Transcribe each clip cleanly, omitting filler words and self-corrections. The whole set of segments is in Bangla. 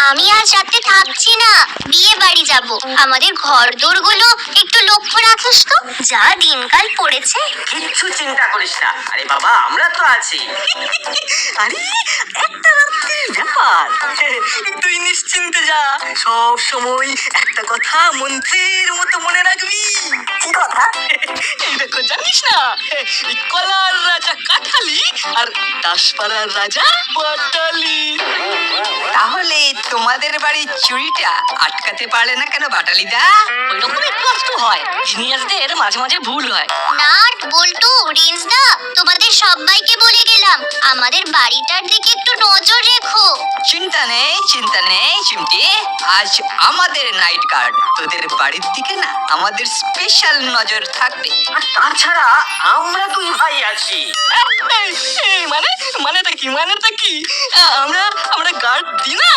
আমি আজ রাতে থাকছি না, বিয়ে বাড়ি যাব। আমাদের ঘর দোরগুলো একটু লক্ষ্য রাখিস তো, যা দিনকাল পড়েছে। কিচ্ছু চিন্তা করিস না, আরে বাবা আমরা তো আছি। আরে একটা রাত্রির ব্যাপার, তুই নিশ্চিন্তে যা। সব সময় একটা কথা মন্ত্রের মতো মনে রাখবি। কি কথা? এই দেখো, জানিস না, এই কলার রাজা কাঠালি আর দাসপাড়ার রাজা বাটালি। তাহলে তোমাদের বাড়ির চুরিটা আটকাতে পারলে না কেন বাটালিদা? ওইরকম একটু আধটু হয়, জিনিয়াসদের মাঝে মাঝে ভুল হয়। নাট, বল্টু, রিন্সদা, তোমাদের সবাইকে বলে গেলাম আমাদের বাড়িটার দিকে একটু নজর রেখো। চিন্তা নেই চিমটি, আজ আমাদের নাইট গার্ড, তোদের বাড়ির দিকে না আমাদের স্পেশাল নজর থাকবে। আর তাছাড়া আমরা দুই ভাই আছি। মানেটা কি? আমরা গার্ড দিই না?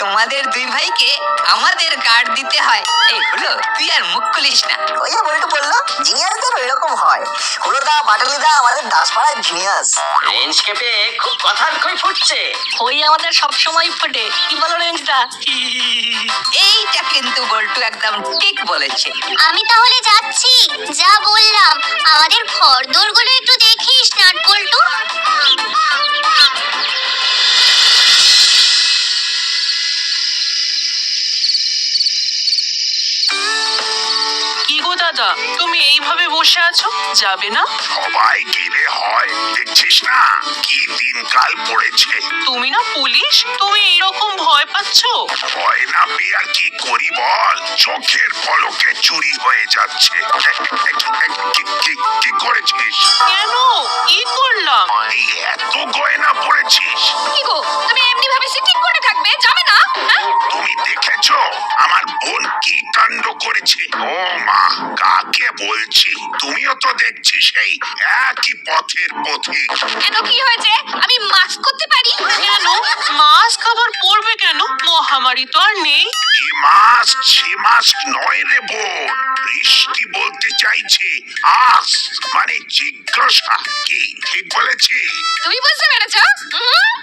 তোমাদের দুই ভাইকে আমাদের গার্ড দিতে হয়। এই হলো, তুই আর মুখ খুলিস না। ওই যে বলটু বললো জিনিয়াসদের ওইরকম হয়। হলোদা বাটালিদা আমাদের দাসপাড়ার জিনিয়াস। রেঞ্জ কেপে খুব কথার কই ফুটছে। ওই আমাদের সব সময় ফুটে, কি বলো রেঞ্জটা? এইটা কিন্তু বল্টু একদম ঠিক বলেছে। আমি তাহলে যাচ্ছি, যা বললাম আমাদের ঘর দোরগুলো একটু দেখিস নাট, বল্টু। কি গো দাদা, তুমি এইভাবে বসে আছো, যাবে না? সবাই গেলে হয়, দেখছিস না কি দিনকাল পড়েছে। তুমি না পুলিশ, তুমি এরকম ভয় পাচ্ছ? ভয় না পেয়ে আর কি করি বল, চোখের পলকে চুরি হয়ে যাচ্ছে। কি করেছিস? কেন, কি করলাম? এই এত গয়না পড়েছিস, কি গো, তুমি এমনি ভাবে সিটিং করে থাকবে, যাবে না? তুমি দেখেছো আমার বোন কি কাণ্ড করেছে? ও মা, কাকে বলছি, তুমিও তো দেখছি সেই একই পথের পথিক। কেন, কি হয়েছে? আমি মাস্ক করতে পারি। কেন, মাস্ক আবার পরবে কেন? মহামারী তো আর নেই। এ মাস্ক সে মাস্ক নয় রে বোন, বৃষ্টি বলতে চাইছে আস, মানে জিজ্ঞাসা। কি ঠিক বলেছি? তুমি বুঝতে পেরেছো?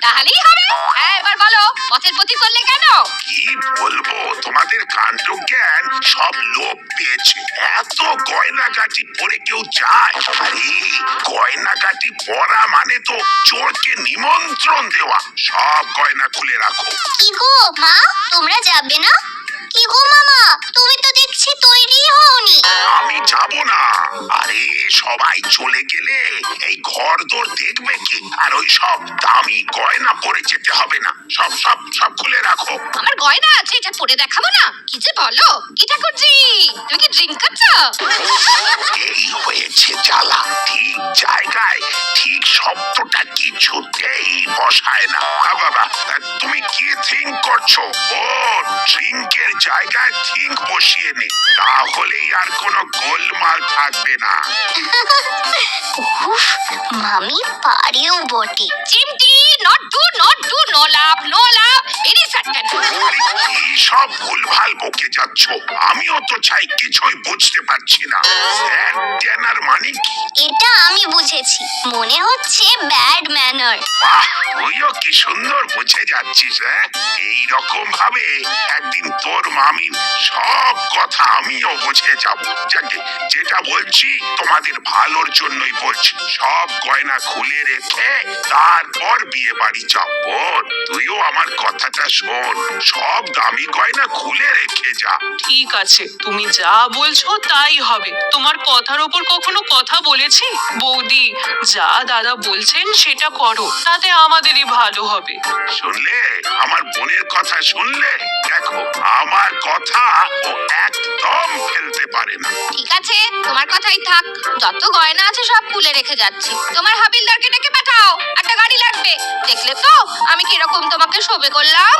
তাহলেই হবে। হ্যাঁ, এবার বলো, পথের প্রতি করলে কেন? কি বলবো, তোমাদের কাণ্ড জ্ঞান সব লোপ পেয়েছে। এত গয়নাগাটি পরে কেউ যায়? আরে গয়নাগাটি পরা মানে তো চোরকে নিমন্ত্রণ দেওয়া। সব গয়না খুলে রাখো। কি গো মা, তোমরা যাবে না? কি গো মামা, তুমি তো দেখছি তৈরি হওনি। আমি যাব না। আরে সবাই চলে গেলে এই ঘর দোর দেখবে কি? আর ওই সব দামি গয়না পরে যেতে হবে না। সব সব সব খুলে রাখো। আমার গয়না আছে, এটা পরে দেখাবো না? কি যে বলো, কি ঠাকুরজি, তুমি কি ড্রিঙ্ক করছো? এই হয়েছে জ্বালা, ঠিক জায়গায় ঠিক শব্দটা কিছুতেই বসায় না। বাবা, তুমি কি থিঙ্ক করছো? ও ড্রিঙ্কের জায়গায় থিঙ্ক বসিয়ে নে, তাহলেই আর কোনো গোলমাল থাকবে না। উফ, মামি পারেও বটে। চিমটি, not do, no love, very certain. আরে কি সব ভুলভাল বকে যাচ্ছ? আমিও তো চাই, কিছুই বুঝতে পারছি না। স্যার জ্ঞানার মানে কি? এটা আমি বুঝেছি, মনে হচ্ছে ব্যাড ম্যানার। বাহ, তুইও কি সুন্দর বুঝে যাচ্ছিস। হ্যাঁ, এইরকম ভাবে একদিন তোর মামির সব কথা আমিও বুঝে যাব। যাকে যেটা বলছি তোমাদের ভালোর জন্যই বলছি। সব গয়না খুলে রেখে তারপর বিয়ে বাড়ি যাও। বোন, তুইও আমার কথাটা শোন, সব দামি গয়না খুলে রেখে যা। ঠিক আছে, তুমি যা বলছো তাই হবে। তোমার কথার ওপর কখনো কথা বলেছি? বৌদি, যা দাদা বলছেন সেটা করো, তাতে আমাদেরই ভালো হবে। শুনলে আমার বোনের কথা? শুনলে? দেখো, আমার কথা ও একদম ফেলতে পারে না। ঠিক আছে, তোমার কথাই থাক। যত গয়না আছে সব খুলে রেখে যাচ্ছি। তোমার হাবিলদারকে ডেকে পাঠাও, একটা গাড়ি লাগবে। দেখলে তো আমি কিরকম তোমাকে শোবে করলাম।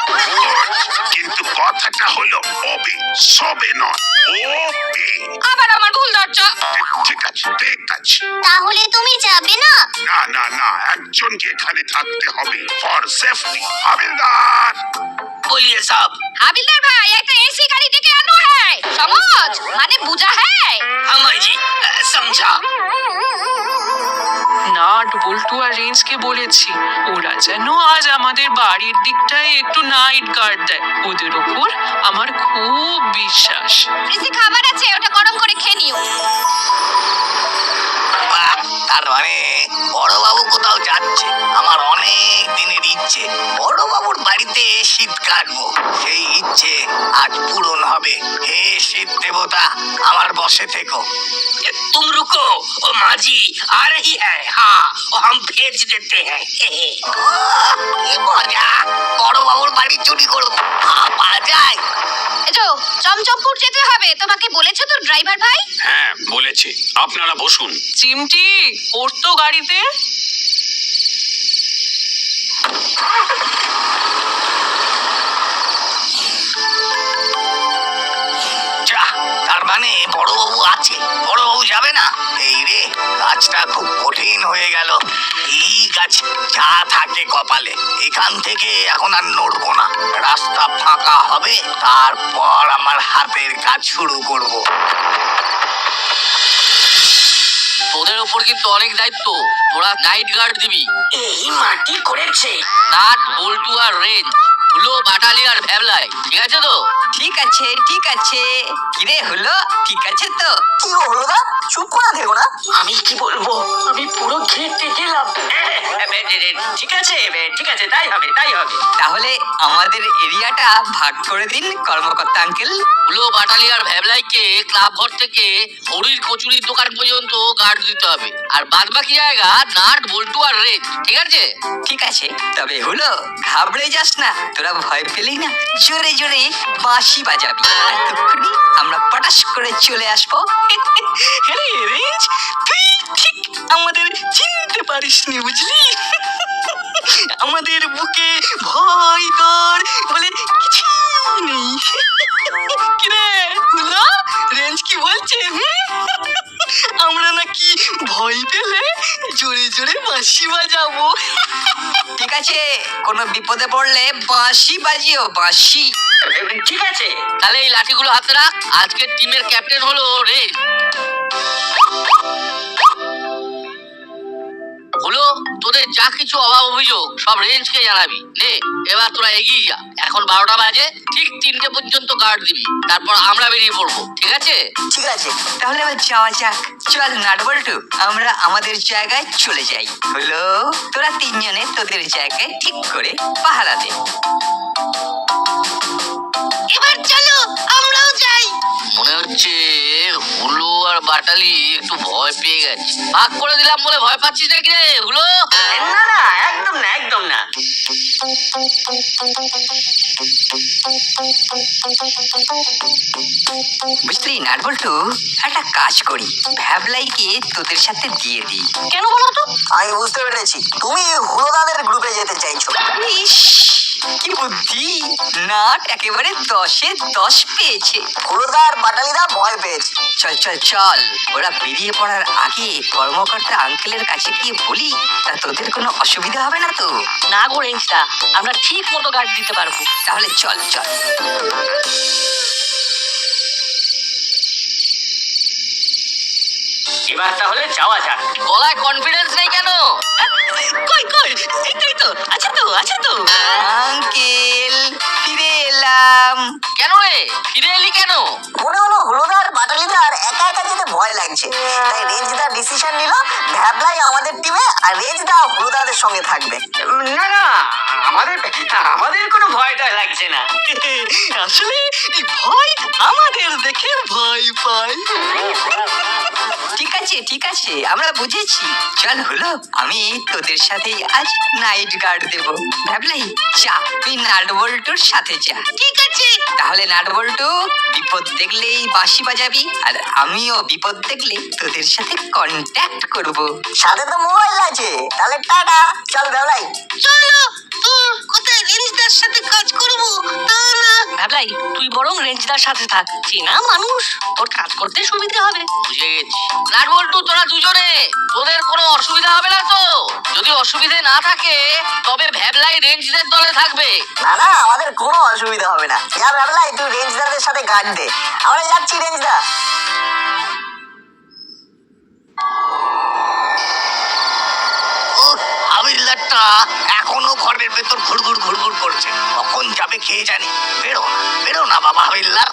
কিন্তু কথাটা হলো ওবে, সবে নয়, ওবে। আবার আমার ভুল ধরছো। ঠিক আছে, ঠিক আছে। তাহলে তুমি যাবে না? না না না, একজনকে এখানে থাকতে হবে ফর সেফটি। হাবিলদার, বলিয়ে সব। হাবিলদার ভাই, একটা এসি গাড়ি ডেকে আনো। হ্যায় সমঝ, মানে বুঝা হ্যায়। আমায় জি সমঝা। নাট বল্টু আর রেঞ্জকে বলেছি ওরা যেন আজ আমাদের বাড়ির দিকটায় একটু নাইট গার্ড দেয়। ওদের ওপর আমার খুব বিশ্বাস। ফ্রিজে খাবার আছে, ওটা গরম করে খেয়ে নিও। বাহ, তার মানে বড়বাবু কোথাও যাচ্ছে। আমার অনেক দিনের ইচ্ছে বড়বাবুর বাড়িতে শীত কাটবো। সেই ইচ্ছে আজ পূরণ হবে। হে শীত দেবতা, আমার বসে থেকো। तुम रुको, ओ माँ जी आ रही है। हाँ, वो हम भेज देते हैं। কি মজা, বড়বাবুর বাড়ি চুরি করবো। পাওয়া যায়। এজো, চমচমপুর যেতে হবে, তোমাকে বলেছে তো ড্রাইভার ভাই? হ্যাঁ বলেছে, আপনারা বসুন। চিমটি ওর তো গাড়িতে। যা, তার মানে বড়বাবু আছে। বড়বাবু যাবে না। এই রে, কাজটা খুব কঠিন হয়ে গেল। এই কাজ যা থাকে কপালে, এখান থেকে এখন আর নড়বো না। রাস্তা ফাঁকা হবে, তারপর আমার হাতের কাজ শুরু করব। তোদের ওপর কিন্তু অনেক দায়িত্ব। তোরা নাইট গার্ড দিবি। এই মাটি করেছে নাট বল্টু আর রেঞ্জ, হুলো বাটালি আর ভ্যাবলাই। ঠিক আছে তো? ঠিক আছে ঠিক আছে। কিরে হলো, ঠিক আছে তো? কি হলো দা, চুপ করে থেকো না। আমি কি বলবো, আমি পুরো ঘেটে গেলাম। ঠিক আছে ঠিক আছে, তাই হবে তাই হবে। তাহলে আমাদের এরিয়াটা ভাগ করে দিন কর্মকর্তা আঙ্কেল। হুলো বাটালি আর ভ্যাবলাইকে ক্লাব ঘর থেকে হরির কচুরির দোকান পর্যন্ত গার্ড দিতে হবে। আর বাদ বাকি জায়গা নাট বল্টু আর রেঞ্জ। ঠিক আছে? ঠিক আছে, তবে হলো ঘাবড়ে যাস না। তোরা ভয় পেলি না, জোরে জোরে বাঁশি বাজাবি। আর তখনই আমরা পটাশ করে চলে আসবো। আরে রেঞ্জ, তুই ঠিক আমাদের চিনতে পারিসনি বুঝলি? আমাদের বুকে ভয় ডর বলে কিছু নেই। কিরে হলো, রেঞ্জ কি বলছে? আমরা নাকি ভয় পেলে জোরে জোরে বাঁশি বাজাবো। ঠিক আছে, কোনো বিপদে পড়লে বাঁশি বাজিও, বাঁশি। ঠিক আছে, তাহলে এই লাঠিগুলো হাতে রাখ। আজকের টিমের ক্যাপ্টেন হলো রেঞ্জ। হলো, তোদের যা কিছু অভাব অভিযোগ সব রেঞ্জকে জানাবি। নে, এবার তোরা এগিয়ে যা। এখন 12টা বাজে, ঠিক 3টে পর্যন্ত গার্ড দিবি। তারপর আমরা বেরিয়ে পড়বো। ঠিক আছে? ঠিক আছে, তাহলে এবার যাওয়া যাক। চল নাটবল্টু, আমরা আমাদের জায়গায় চলে যাই। হলো, তোরা তিনজনে তোদের জায়গায় ঠিক করে পাহারা দে। এবার চলো, আমরাও যাই। মনে হচ্ছে হুলো আর বাটালি একটু ভয় পেয়ে গেছে। ভাগ করে দিলাম বলে ভয় পাচ্ছিস নাকি রে হুলো? না না, একদম না একদম না। বুঝলি নাটবল্টু, একটা কাজ করি, ভ্যাবলাইকে তোদের সাথে দিয়ে দিই। কেন বলো তো? আমি বুঝতে পেরেছি, তুমি হুলোদাদের গ্রুপে যেতে চাইছো। ইস, কি বুদ্ধি! নাট একেবারে 10-এ 10 পেয়েছে। হুলোদা আর বাটালিদা ভয় পেয়েছে। চল চল চল, ওরা বেরিয়ে পড়ার আগে কর্মকর্তা আঙ্কেলের কাছে গিয়ে বলি, তা তোদের কোনো অসুবিধা হবে না তো? না গো রেঞ্জটা, আমরা ঠিক মতো গার্ড দিতে পারবো। তাহলে চল চল। এবার তাহলে যাওয়া যাক। গলায় কনফিডেন্স নেই কেন? কই কই, এই তো আছে তো আছে তো। আঙ্কেল, ফিরে এলাম। কেন রে, ফিরে এলি কেন? মনে হলো হুলোদা আর বাটালিদার একা একা যেতে ভয় লাগছে, তাই রেঞ্জদা ডিসিশন নিল ভ্যাবলাই আমাদের টিমে আর রেঞ্জদা হুলোদাদের সঙ্গে থাকবে। না না, আমাদের কোনো ভয়টা লাগছে না। আসলে এই ভয় আমাদের দেখে ভয় পায়। ঠিক আছে ঠিক আছে, আমরা বুঝেছি। চল হলো, আমি তোদের সাথে আজ নাইট গার্ড দেব। ভাবলাই, যা তুই নাটবল্টুর সাথে যা। ঠিক আছে। তাহলে নাটবল্টু, বিপদ দেখলেই বাঁশি বাজাবি, আর আমিও বিপদ দেখলে তোদের সাথে কন্ট্যাক্ট করব। সাথে তো মোবাইল আছে, তাহলে টাটা। চল ভ্যাবলাই। চলো, কোথায় রেঞ্জদার সাথে কাজ করব তা না। ভাবলাই, তুই বরং রেঞ্জদার সাথে থাক। চেনা মানুষ, তোর কাজ করতে সুবিধা হবে। বুঝে গেছি। নাটবল্টু, তোরা দুজনে, তোদের কোনো অসুবিধা হবে না তো? যদি অসুবিধে না থাকে তবে ভ্যাবলাই রেঞ্জদের দলে থাকবে। না না, আমাদের কোনো অসুবিধা হবে না। যা ভ্যাবলাই, তুই রেঞ্জদাদের সাথে গার্ড দে। আমরা যাচ্ছি রেঞ্জদা। ঘরের ভেতর ঘুরঘুর ঘুরঘুর করছে। কখন যাবে কে জানে। বেরো না বাবা হবিলদার।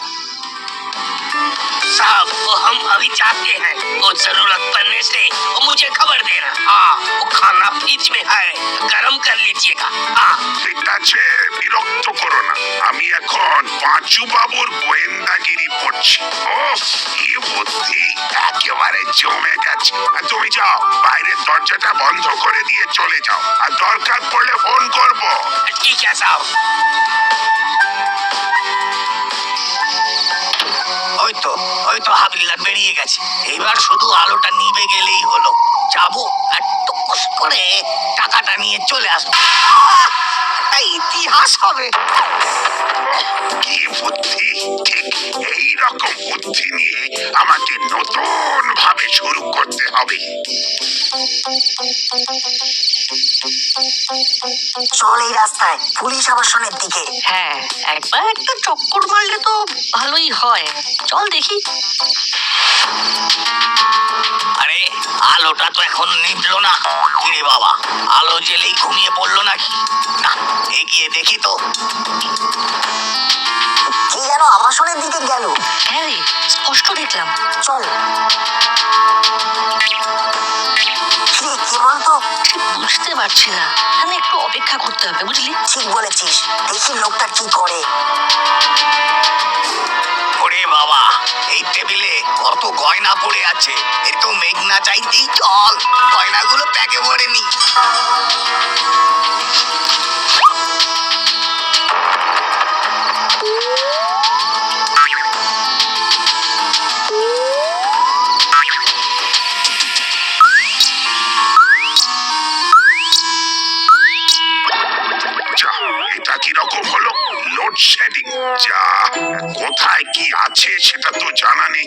साहब वो हम अभी जाते हैं वो जरूरत पड़ने से वो मुझे खबर देना। हाँ वो खाना फ्रिज में है गरम कर लीजिएगा। हाँ ঠিক আছে, বিরক্ত করো না। আমি এখন পাঁচু বাবুর গোয়েন্দাগিরি পড়ছি। ও কি বুদ্ধি, একেবারে জমে গেছে। আর তুমি যাও, বাইরের দরজাটা বন্ধ করে দিয়ে চলে যাও, আর দরকার পড়লে ফোন করবো। ठीक है साहब। ওই তো হাবিলদার বেরিয়ে গেছে। এবার শুধু আলোটা নিভে গেলেই হলো। যাবো আর টুকুস করে টাকাটা নিয়ে চলে আসবো। একটা ইতিহাস হবে। কি বুদ্ধি, ঠিক এই রকম বুদ্ধি নিয়ে আমাকে নতুন ভাবে শুরু করতে হবে। চল এই রাস্তায় পুলিশ আবাসনের দিকে। হ্যাঁ, একবার একটা চক্কর মারলে তো ভালোই হয়। চল দেখি। আরে আলোটা তো এখন নিভলো না। কিরে বাবা, আলো জ্বেলেই ঘুমিয়ে পড়লো নাকি? না, এগিয়ে দেখি তো। কি যেন আবাসনের দিকে গেল। হ্যাঁ রে, স্পষ্ট দেখলাম। চল। কি বলতো? ঠিক বুঝতে পারছি না। এখানে একটু অপেক্ষা করতে হবে, বুঝলি? ঠিক বলেছিস, দেখি লোকটা কি করে। ওরে বাবা, এই টেবিলে কত গয়না পড়ে আছে। এ তো মেঘনা চাইতেই চল, গয়নাগুলো প্যাকে ভরে নি। যা, এটা কিরকম হলো? লোডশেডিং। যা, কোথায় কি আছে সেটা তো জানা নেই।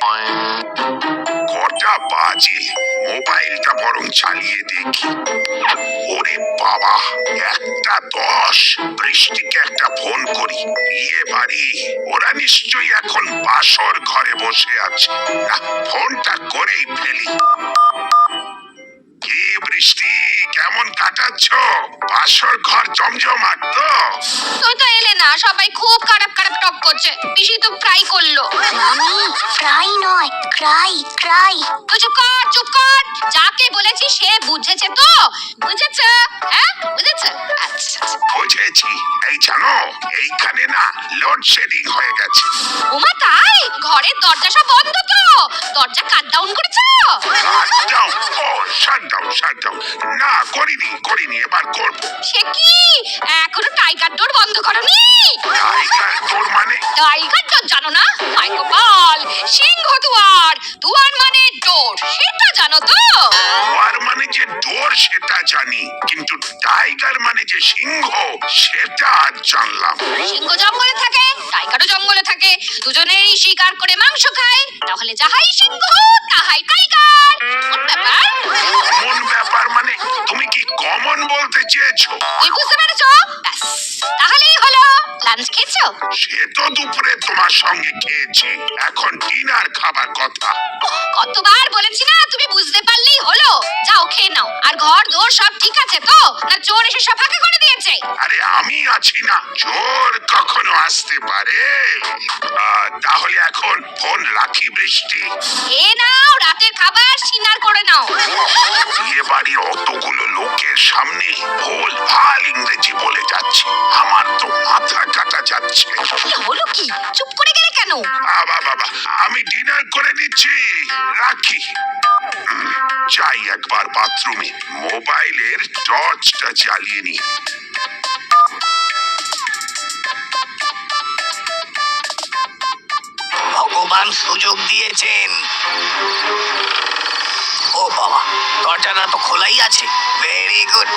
কটা বাজে, মোবাইলটা বরং চালিয়ে দেখি। ওরে বাবা, 1:10। বৃষ্টিকে একটা ফোন করি। বিয়ে বাড়ি, ওরা নিশ্চয়ই এখন বাসর ঘরে বসে আছে। না, ফোনটা করেই ফেলি। কি বৃষ্টি, কেমন কাটাচ্ছ? বাসর ঘর জমজমাট তো? তুই তো এলে না, সবাই খুব খারাপ খারাপ টক করছে। পিসি তো ফ্রাই করলো। মামি, ফ্রাই নয়, ক্রাই ক্রাই। তুই চুপ কর। যাকে বলেছি সে বুঝেছে তো? বুঝেছে? হ্যাঁ বুঝেছে। আচ্ছা বুঝেছি। এই জানো, এইখানে না লোডশেডিং হয়ে গেছে। ওমা তাই? ঘরের দরজা সব বন্ধ তো? দরজা কাট ডাউন করেছো? শাটডাউন, ও শাটডাউন। না, করিনি, এবার করব। সে কি এখনো টাইগার ডোর বন্ধ করনি? টাইগার ডোর মানে? টাইগার ডোর জানো না? আই গোপাল, সিংহ দুয়ার। দুয়ার মানে ডোর, সেটা জানো তো? ডোর মানে যে ডোর সেটা জানি, কিন্তু টাইগার মানে যে সিংহ সেটা আজ জানলাম। সিংহ জঙ্গলে থাকে, টাইগারও জঙ্গলে থাকে। দুজনেই শিকার করে মাংস খায়। তাহলে যাহাই সিংহ তাহাই টাইগার। কোন ব্যাপার? কমন ব্যাপার মানে? তুমি কি কমন বলতে চেয়েছো? তুই বুঝতে পেরেছো? ব্যাস, তাহলেই হলো। লাঞ্চ খেয়েছো? সে তো দুপুরে তোমার সঙ্গে খেয়েছি, এখন ডিনার খাবার কথা। কতবার বলেছি না, তুমি বুঝতে পারলেই হলো। যাও খেয়ে নাও। আর ঘর দোর সব ঠিক আছে তো? না চোর এসে সব ফাঁকা করে দিয়েছে? আরে আমি আছি না, চোর কখনো আসতে পারে? তাহলে এখন ফোন রাখি বৃষ্টি। এ নাও রাতের খাবার, সিনার করে নাও। বিয়ে বাড়ির অতগুলো লোকের সামনে ভুল ভাল ইংরেজি বলে যাচ্ছে, আমার তো মাথা কাটা যাচ্ছে। কি হলো কি? চুপ করে গেলে কেন? বাবা, আমি ডিনার করে নিচ্ছি, রাখি। যাই একবার বাথরুমে, মোবাইলের টর্চটা জ্বালিয়ে নি। ভগবান সুযোগ দিয়েছেন। ও বাবা, দরজাটা তো খোলাই আছে। Very good.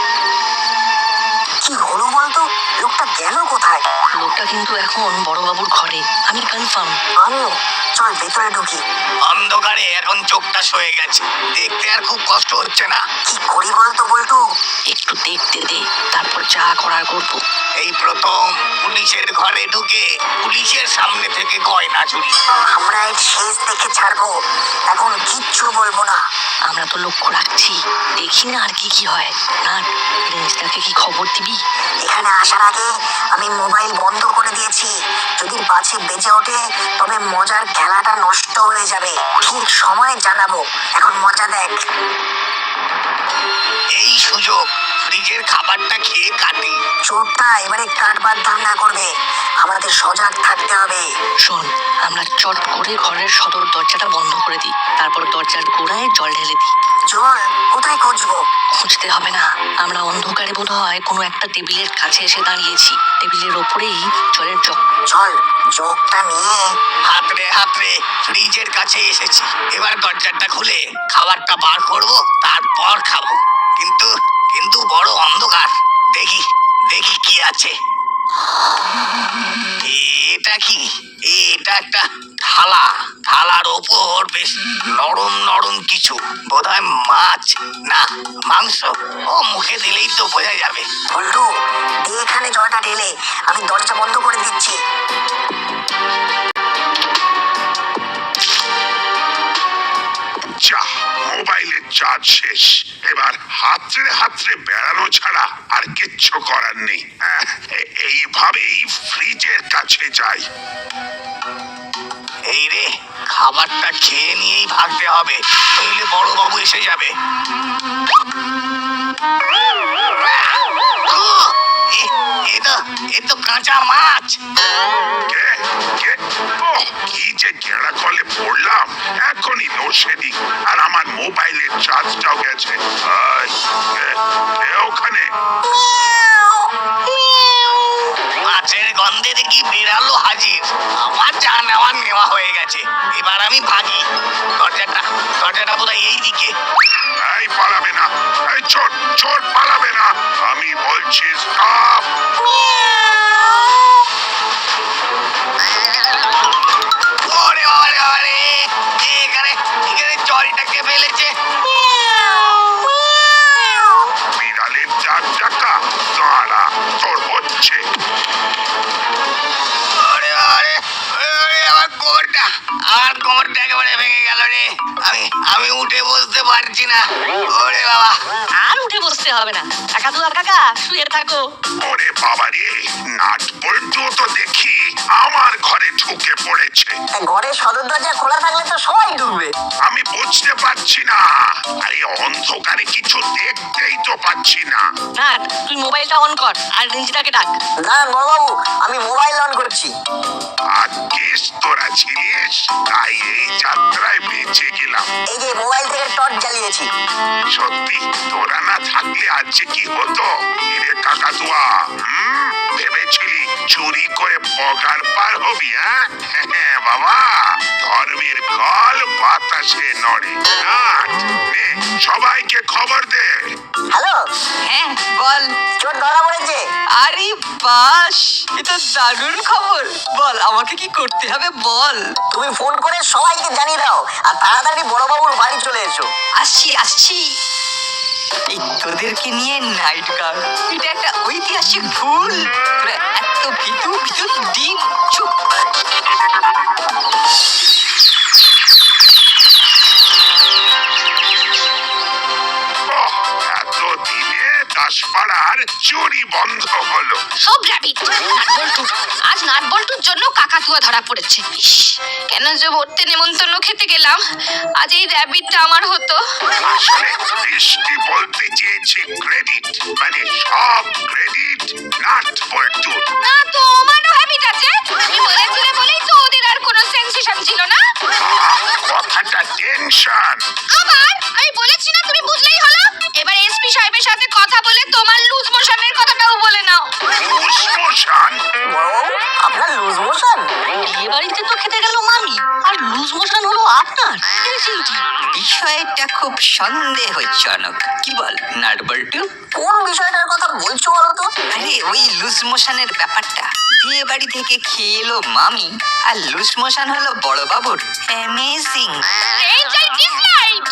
কি হলো বলতো? লোকটা গেল কোথায়? লোকটা চোরটা কিন্তু এখন বড়বাবুর ঘরে, আমি কনফার্ম। আমিও। চল ভেতরে ঢুকি। অন্ধকারে এখন চোখটা সয়ে গেছে, দেখতে আর খুব কষ্ট হচ্ছে না। কি করি বলতো বল্টু? একটু দেখতে দে, তারপর যা করার করবো। এই প্রথম পুলিশের ঘরে ঢুকে পুলিশের সামনে থেকে গয়না চুরি। আমরা এর শেষ দেখে ছাড়বো, এখন কিচ্ছু বলবো না। আমরা তো লক্ষ্য রাখছি, দেখি না আর কি কি হয়। না, রেঞ্জটাকে কি খবর দিবি? এখানে আসার আগে আমি মোবাইল বন্ধ করে দিয়েছি, যদি পাছে বেজে ওঠে তবে মজার খেলাটা নষ্ট হয়ে যাবে। ঠিক সময়ে জানাবো, এখন মজা দেখ। এই সুযোগ ফ্রিজের খাবারটা খেয়ে কাটি। চোরটা এবারে কাটবার ধান্দা করবে, আমাদের সজাগ থাকতে হবে। শোন, আমরা চট করে ঘরের সদর দরজাটা বন্ধ করে দিই, তারপর দরজার গোড়ায় জল ঢেলে দিই। জল কোথায় খুঁজবো? খুঁজতে হবে না, আমরা অন্ধকারে বোধ হয় কোনো একটা টেবিলের কাছে এসে দাঁড়িয়েছি। টেবিলের ওপরেই জলের জগ। চল জগটা নিয়ে। হাতরে হাতরে ফ্রিজের কাছে এসেছি, এবার দরজাটা খুলে খাবারটা বার করব, তারপর খাবো। কিন্তু কিন্তু বড় অন্ধকার। দেখি দেখি কি আছে। এটা কি? এটা একটা থালা, থালার ওপর বেশ নরম নরম কিছু, বোধহয় মাছ না মাংস। ও মুখে দিলেই তো বোঝা যাবে। বল্টু, দে এখানে জলটা ঢেলে, আমি দরজা বন্ধ করে দিচ্ছি। যা, মোবাইলের চার্জ শেষ। এবার হাতড়ে হাতড়ে বেড়ানো ছাড়া আর কিচ্ছু করার নেই। এইভাবেই ফ্রিজের কাছে যাই। এই রে, খাবারটা খেয়ে নিয়েই ভাগতে হবে, নইলে বড়বাবু এসে যাবে। এ তো কাঁচা মাছ। কে কে ও, কি যে গেঁড়া কলে পড়লাম, এখনই লোডশেডিং, আর আমার মোবাইলের চার্জটাও গেছে। এই, কে ওখানে? মাছের গন্ধে দেখি বিড়ালও হাজির। আমার যা নেওয়া নেওয়া হয়ে গেছে, এবার আমি ভাগি। দরজাটা বোধহয় এই দিকে। এই পালাবে না, এই চোর চোর পালাবে না, আমি বলছি স্টপ। ওরে বাবারে বাবারে, এখানে জলটাকে ফেলেছে। বিড়ালের চার চাকা, দাঁড়া, তোর হচ্ছে। ওরে বাবারে, ওরে আমার কোমরটা একেবারে ভেঙে গেল রে। আমি উঠে বসতে পারছি না। ওরে বাবা। আর উঠে বসতে হবে না, কাকাতুয়া কাকা শুয়ে থাকো। ওরে বাবা রে, নাট বল্টু তো দেখি আমার ঘরে ঢুকে পড়েছে। ঘরের সদর দরজা খোলা থাকলে তো সবাই ঢুকবে। আমি বুঝতে পারছি না, আরে অন্ধকারে কিছু দেখতেই তো পাচ্ছি না। না, তুই মোবাইলটা অন কর আর রেঞ্জটাকে ডাক। দাঁড়ান বড়বাবু, আমি মোবাইল অন করছি। আজকেস তোরা ছিলিস, তাই এই যাত্রায় বেঁচে গেলাম। এই যে মোবাইল থেকে টর্চ জ্বালিয়েছি। সত্যি তোরা না থাকলে আজকে কি হতো? এরে কাকাতুয়া, ভেবেছিলি চুরি করে পগার পার হবি? হ্যাঁ বাবা, ধর্মের কল বাতাসে নড়ে। নাট, নে, সবাইকে খবর দে। হ্যালো, হ্যাঁ বল। চোর ধরা পড়েছে। আরে বাস, এটা দারুণ খবর। বল আমাকে কি করতে হবে বল। তুমি ফোন করে সবাইকে জানিয়ে দাও, আর তাড়াতাড়ি বড়বাবুর বাড়ি চলে এসো। আসছি। এই তোদেরকে নিয়ে নাইট গার্ড, এটা একটা ঐতিহাসিক ভুল। তোরা এত ভিতু ডিম চুপ। ওহ, এত দিনে দাসপাড়ার চুরি বন্ধ হলো। সব র্যাবিট নাটবল্টু, আজ নাটবল্টুর জন্য কাকাতুয়া ধরা পড়েছে। ইস, কেন যে ভর্তি নেমন্তন্ন খেতে গেলাম, আজ এই র্যাবিটটা আমার হতো। আসলে বৃষ্টি বলতে চেয়েছে ক্রেডিট, মানে সব ক্রেডিট নাট বল্টুর। না, তোমারও হ্যাবিট আছে। তুমি বলেছিলে বলেই তো ওদের আর কোনো সেন্সেশন ছিল না। কথাটা টেনশন। আবার আমি বলেছি না, তুমি বুঝলেই হলো। এবার এসপি সাহেবের সাথে কথা বলে তোমার লুজ মোশনের কথাটাও বলে নাও। উষ্মশান। বড়বাবু, আপনার লুজ মোশন? বিয়ে বাড়িতে তো খেতে গেল মামি, আর লুজ মোশন হলো আপনার। বিষয়টা খুব সন্দেহজনক, কি বল নাটবল্টু? কোন বিষয়টার কথা বলছো বলো তো? আরে আরে ওই লুজ মোশনের ব্যাপারটা, বিয়ে বাড়ি থেকে খেয়ে এলো মামি আর লুজ মোশন হলো বড় বাবুর। অ্যামেজিং। Strange I dislike.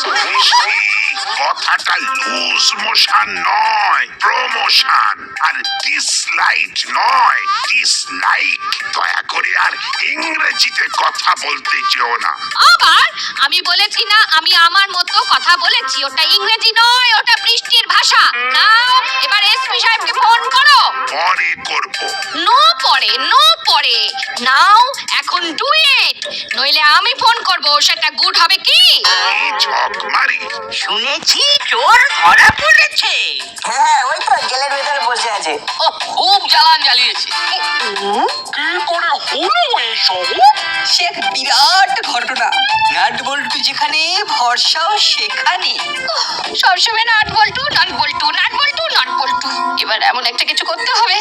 কথাটা লুজ মোশন নয়, প্রমোশন। আর ডিসলাইক নয়, ডিসলাইক। দয়া করে আর ইংরেজিতে কথা বলতে চেও না। আবার আমি বলেছি না আমি আমার মতো কথা বলেছি, ওটা ইংরেজি নয়, ওটা বৃষ্টির ভাষা। নাও এবার এসপি সাহেবকে ফোন করো। পরে করব। নো পরে নাও এখন ডু ইট, নইলে আমি ফোন করব, সেটা গুড হবে কি? এই ঝক মারি। শুনেছি চোর ধরা পড়েছে। হ্যাঁ ওই তো জেলের ভেতরে বসে আছে। ও খুব জ্বালান জ্বালিয়েছে। কি করে হলো এসব? সে এক বিরাট ঘটনা। নাট বল্টু যেখানে ভরসাও সেখানে। সবসময় নাট বল্টু। এবার এমন একটা কিছু করতে হবে